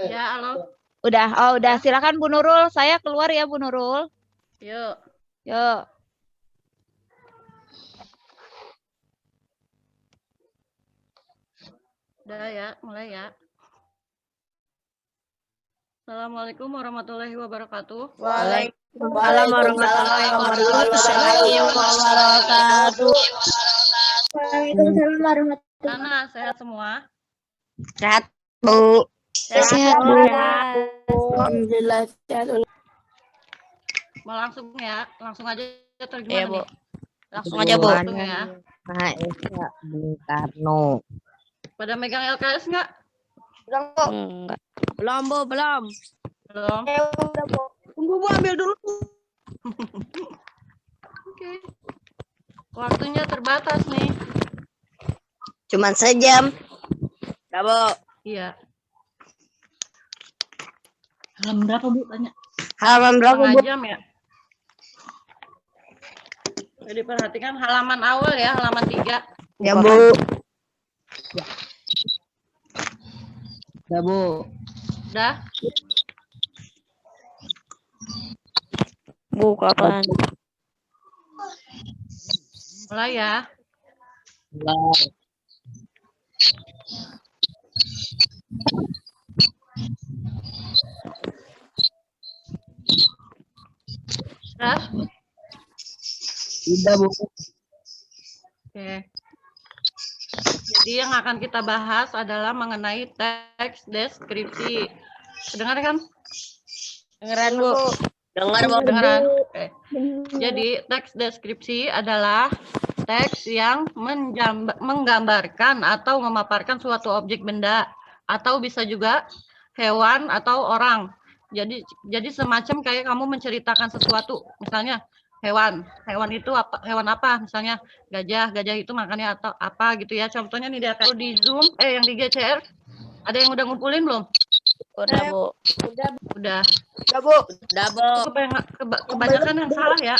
Ya, halo. Udah, oh udah. Silakan Bu Nurul. Saya keluar ya Bu Nurul. Yuk. Yuk. Udah ya, mulai ya. Assalamualaikum warahmatullahi wabarakatuh. Waalaikumsalam warahmatullahi wabarakatuh. Waalaikumsalam warahmatullahi Nana, sehat semua? Sehat, Bu. Sehat Bu. Alhamdulillah sehat. Mau langsung ya? Langsung aja atau gimana Iya, Bu. nih? Langsung aja, Bu. langsung ya. Maha Esa Bung Karno. Pada megang LKS nggak? Enggak. Belum, Bu, belum. Belum. Tunggu, Bu, ambil dulu. Oke. Waktunya terbatas nih. Cuman sejam. Udah, Bu. Iya. Halaman berapa, Bu? Tanya. Halaman berapa, Bu? Setengah jam ya? Jadi perhatikan halaman awal ya, halaman 3. Ya, Bu. Ya, Bu. Udah? Bu, kapan? Mulai ya. Udah? Udah, Bu. Oke. Jadi yang akan kita bahas adalah mengenai teks deskripsi. Kedengar kan? Dengeran, Bu. Dengar, Bu. Kedengaran? Oke. Jadi teks deskripsi adalah teks yang menggambarkan atau memaparkan suatu objek benda atau bisa juga hewan atau orang. Jadi semacam kayak kamu menceritakan sesuatu. Misalnya hewan itu apa? Hewan apa? Misalnya gajah itu makannya atau apa gitu ya. Contohnya nih di Zoom, yang di GCR ada yang udah ngumpulin belum? Udah, Bu. Udah. Udah, Bu. Udah, Bu. Kebanyakan yang salah ya.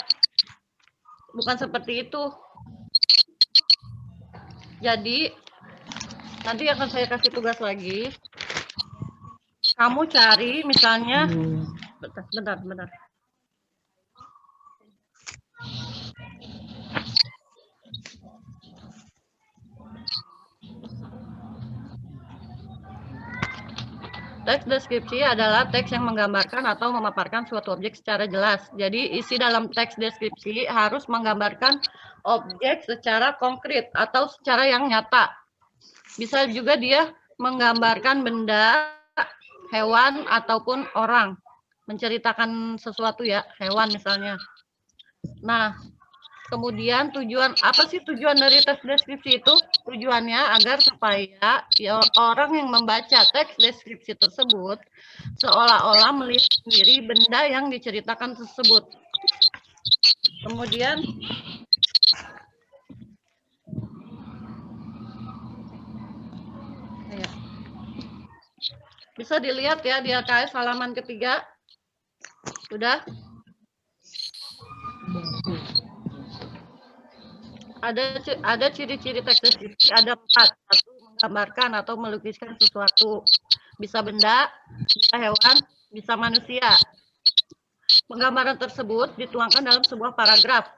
Bukan seperti itu. Jadi nanti akan saya kasih tugas lagi. Kamu cari misalnya bentar. Teks deskripsi adalah teks yang menggambarkan atau memaparkan suatu objek secara jelas. Jadi isi dalam teks deskripsi harus menggambarkan objek secara konkret atau secara yang nyata. Bisa juga dia menggambarkan benda, hewan, ataupun orang. Menceritakan sesuatu ya, hewan misalnya. Nah, kemudian apa sih tujuan dari teks deskripsi itu? Tujuannya agar supaya orang yang membaca teks deskripsi tersebut seolah-olah melihat sendiri benda yang diceritakan tersebut. Kemudian bisa dilihat ya di LKS halaman ketiga. Sudah? Ada ciri-ciri teks deskripsi, ada 4. 1, menggambarkan atau melukiskan sesuatu. Bisa benda, bisa hewan, bisa manusia. Penggambaran tersebut dituangkan dalam sebuah paragraf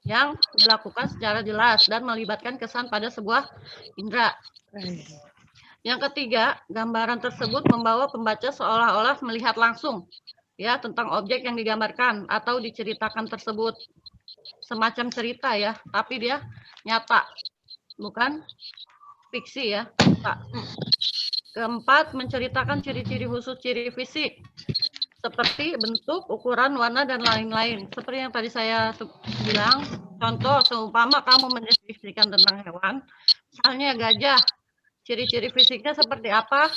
yang dilakukan secara jelas dan melibatkan kesan pada sebuah indera. Yang ketiga, gambaran tersebut membawa pembaca seolah-olah melihat langsung ya tentang objek yang digambarkan atau diceritakan tersebut. Semacam cerita ya, tapi dia nyata, bukan fiksi ya. Keempat, menceritakan ciri-ciri khusus ciri fisik seperti bentuk, ukuran, warna, dan lain-lain. Seperti yang tadi saya bilang, contoh seumpama kamu mendeskripsikan tentang hewan, misalnya gajah, ciri-ciri fisiknya seperti apa?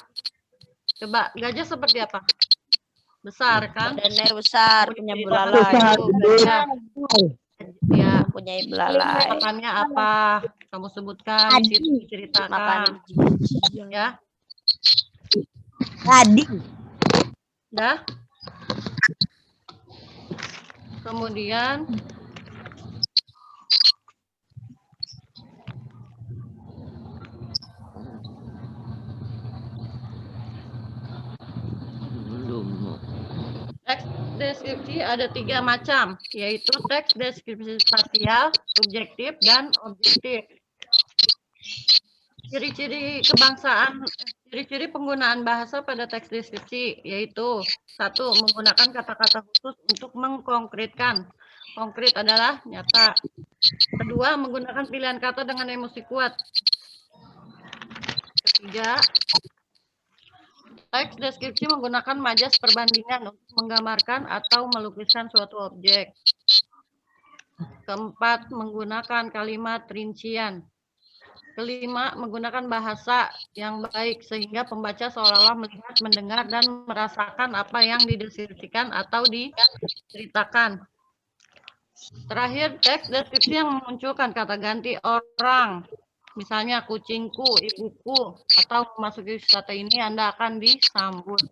Coba, gajah seperti apa? Besar kan? Badannya besar, punya belalai. Gajah. Ya, Punya belalai. makannya apa? Kamu sebutkan, diceritakan. Makan Ya. tadi. Dah. Kemudian deskripsi ada 3 macam, yaitu teks deskripsi spasial, subjektif, dan objektif. Ciri-ciri penggunaan bahasa pada teks deskripsi yaitu 1. Menggunakan kata-kata khusus untuk mengkonkretkan. Konkret adalah nyata. 2. Menggunakan pilihan kata dengan emosi kuat. 3. Teks deskripsi menggunakan majas perbandingan untuk menggambarkan atau melukiskan suatu objek. 4. Menggunakan kalimat rincian. 5. Menggunakan bahasa yang baik sehingga pembaca seolah-olah melihat, mendengar, dan merasakan apa yang dideskripsikan atau diceritakan. Terakhir, teks deskripsi yang memunculkan kata ganti orang. Misalnya kucingku, ibuku, atau memasuki wisata ini Anda akan disambut.